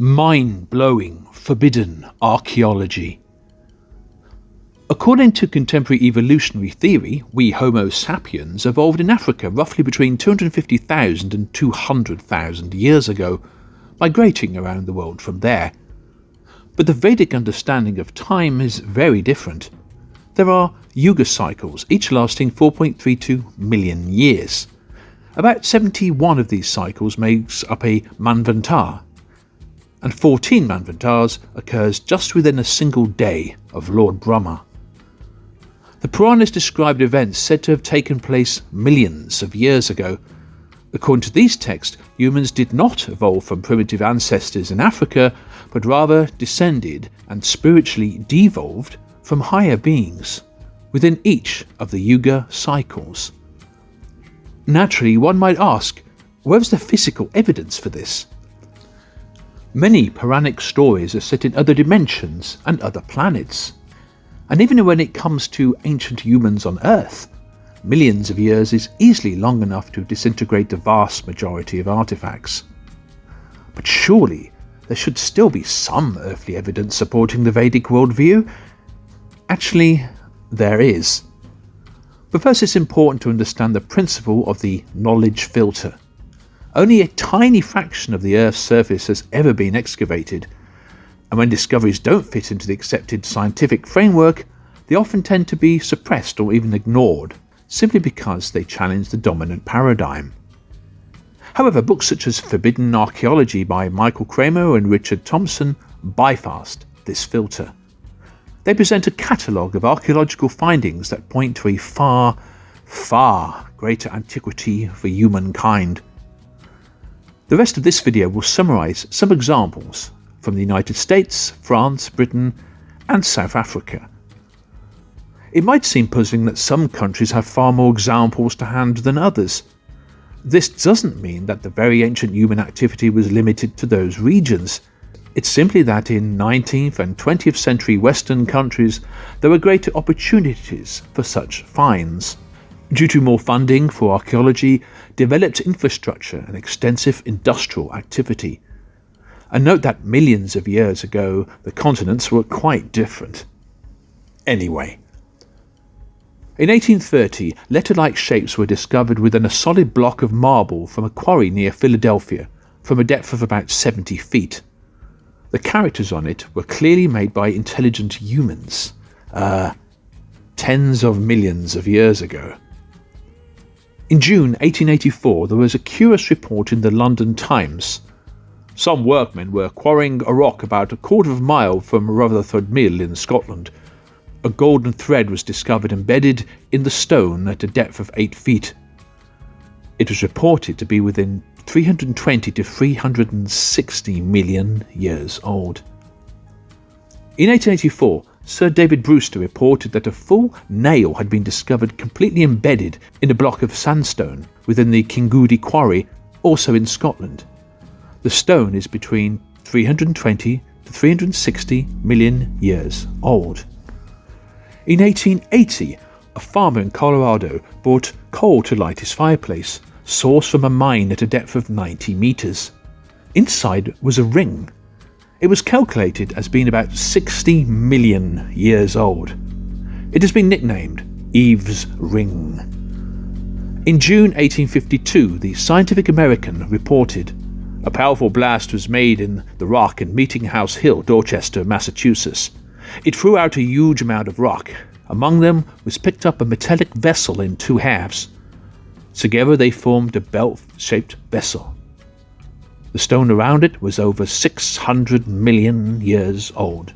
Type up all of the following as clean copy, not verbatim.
Mind-blowing, forbidden archaeology. According to contemporary evolutionary theory, we Homo Sapiens evolved in Africa roughly between 250,000 and 200,000 years ago, migrating around the world from there. But the Vedic understanding of time is very different. There are yuga cycles, each lasting 4.32 million years. About 71 of these cycles makes up a manvantar, and 14 manvantars occurs just within a single day of Lord Brahma. The Puranas described events said to have taken place millions of years ago. According to these texts, humans did not evolve from primitive ancestors in Africa, but rather descended and spiritually devolved from higher beings within each of the yuga cycles. Naturally, one might ask, where's the physical evidence for this? Many Puranic stories are set in other dimensions and other planets. And even when it comes to ancient humans on Earth, millions of years is easily long enough to disintegrate the vast majority of artifacts. But surely there should still be some earthly evidence supporting the Vedic worldview. Actually, there is. But first it's important to understand the principle of the knowledge filter. Only a tiny fraction of the Earth's surface has ever been excavated, and when discoveries don't fit into the accepted scientific framework, they often tend to be suppressed or even ignored, simply because they challenge the dominant paradigm. However, books such as Forbidden Archaeology by Michael Kramer and Richard Thompson bypassed this filter. They present a catalogue of archaeological findings that point to a far, far greater antiquity for humankind. The rest of this video will summarise some examples from the United States, France, Britain and South Africa. It might seem puzzling that some countries have far more examples to hand than others. This doesn't mean that the very ancient human activity was limited to those regions. It's simply that in 19th and 20th century Western countries there were greater opportunities for such finds. Due to more funding for archaeology, developed infrastructure and extensive industrial activity. And note that millions of years ago the continents were quite different. Anyway, in 1830 letter-like shapes were discovered within a solid block of marble from a quarry near Philadelphia from a depth of about 70 feet. The characters on it were clearly made by intelligent humans, tens of millions of years ago. In June 1884 there was a curious report in the London Times. Some workmen were quarrying a rock about a quarter of a mile from Rutherford Mill in Scotland. A golden thread was discovered embedded in the stone at a depth of 8 feet. It was reported to be within 320 to 360 million years old. In 1884, Sir David Brewster reported that a full nail had been discovered completely embedded in a block of sandstone within the Kingoody quarry, also in Scotland. The stone is between 320 to 360 million years old. In 1880, a farmer in Colorado brought coal to light his fireplace, sourced from a mine at a depth of 90 meters. Inside was a ring. It was calculated as being about 60 million years old. It has been nicknamed Eve's Ring. In June 1852, the Scientific American reported a powerful blast was made in the rock in Meeting House Hill, Dorchester, Massachusetts. It threw out a huge amount of rock. Among them was picked up a metallic vessel in two halves. Together they formed a belt-shaped vessel. The stone around it was over 600 million years old.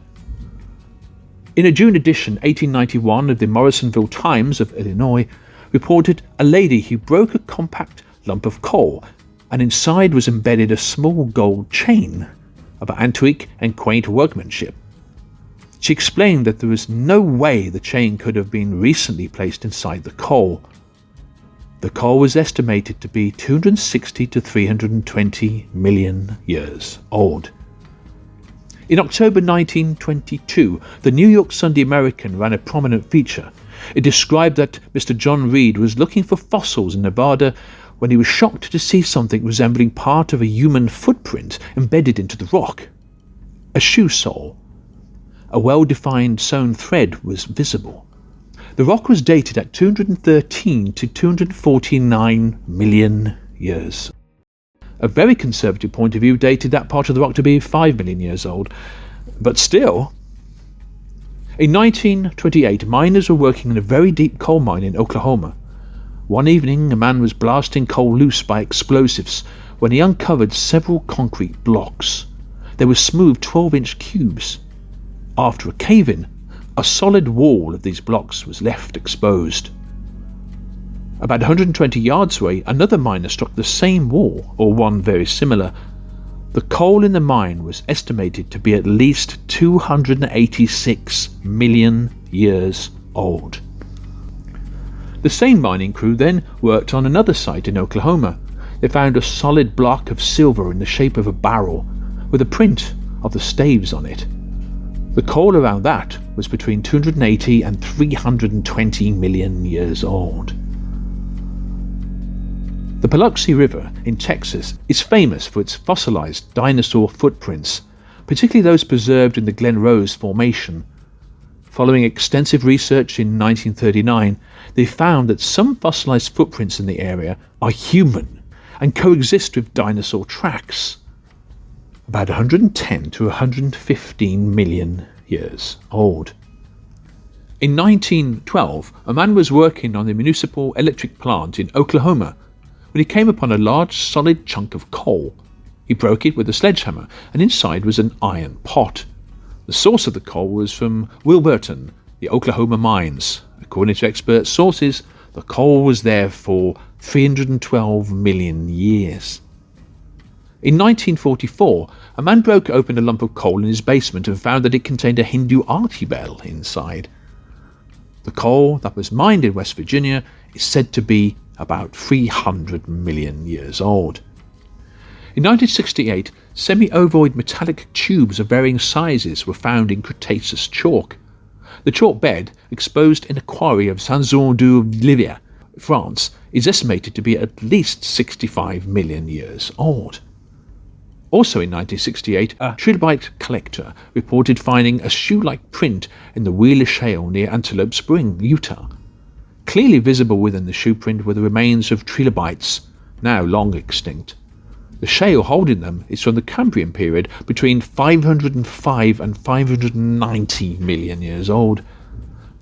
In a June edition 1891 of the Morrisonville Times of Illinois reported a lady who broke a compact lump of coal, and inside was embedded a small gold chain of antique and quaint workmanship. She explained that there was no way the chain could have been recently placed inside the coal. The coal was estimated to be 260 to 320 million years old. In October 1922, the New York Sunday American ran a prominent feature. It described that Mr. John Reed was looking for fossils in Nevada when he was shocked to see something resembling part of a human footprint embedded into the rock. A shoe sole. A well-defined sewn thread was visible. The rock was dated at 213 to 249 million years. A very conservative point of view dated that part of the rock to be 5 million years old. But still, in 1928, miners were working in a very deep coal mine in Oklahoma. One evening, a man was blasting coal loose by explosives when he uncovered several concrete blocks. They were smooth 12-inch cubes. After a cave-in, a solid wall of these blocks was left exposed. About 120 yards away, another miner struck the same wall, or one very similar. The coal in the mine was estimated to be at least 286 million years old. The same mining crew then worked on another site in Oklahoma. They found a solid block of silver in the shape of a barrel, with a print of the staves on it. The coal around that was between 280 and 320 million years old. The Paluxy River in Texas is famous for its fossilized dinosaur footprints, particularly those preserved in the Glen Rose Formation. Following extensive research in 1939, they found that some fossilized footprints in the area are human and coexist with dinosaur tracks, about 110 to 115 million years old. In 1912, a man was working on the municipal electric plant in Oklahoma when he came upon a large solid chunk of coal. He broke it with a sledgehammer, and inside was an iron pot. The source of the coal was from Wilburton, the Oklahoma mines. According to expert sources, the coal was there for 312 million years. In 1944, a man broke open a lump of coal in his basement and found that it contained a Hindu arti bell inside. The coal that was mined in West Virginia is said to be about 300 million years old. In 1968, semi-ovoid metallic tubes of varying sizes were found in Cretaceous chalk. The chalk bed, exposed in a quarry of Saint-Jean-du-Livier, France, is estimated to be at least 65 million years old. Also in 1968, a trilobite collector reported finding a shoe-like print in the Wheeler Shale near Antelope Spring, Utah. Clearly visible within the shoe print were the remains of trilobites, now long extinct. The shale holding them is from the Cambrian period between 505 and 590 million years old.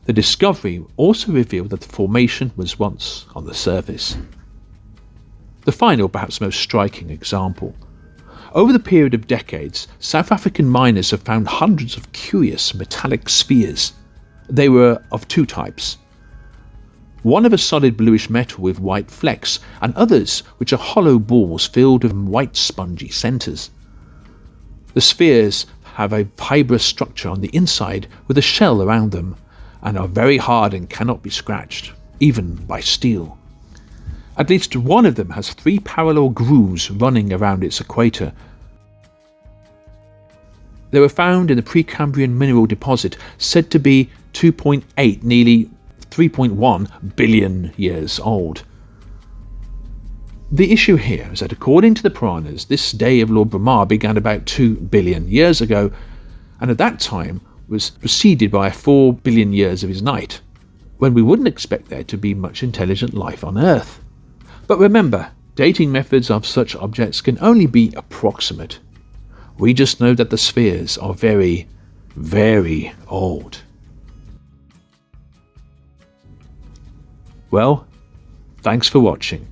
The discovery also revealed that the formation was once on the surface. The final, perhaps most striking example. Over the period of decades, South African miners have found hundreds of curious metallic spheres. They were of two types. One of a solid bluish metal with white flecks, and others which are hollow balls filled with white spongy centres. The spheres have a fibrous structure on the inside with a shell around them, and are very hard and cannot be scratched, even by steel. At least one of them has 3 parallel grooves running around its equator. They were found in the Precambrian mineral deposit, said to be 2.8, nearly 3.1 billion years old. The issue here is that according to the Puranas, this day of Lord Brahma began about 2 billion years ago, and at that time was preceded by 4 billion years of his night, when we wouldn't expect there to be much intelligent life on Earth. But remember, dating methods of such objects can only be approximate. We just know that the spheres are very, very old. Well, thanks for watching.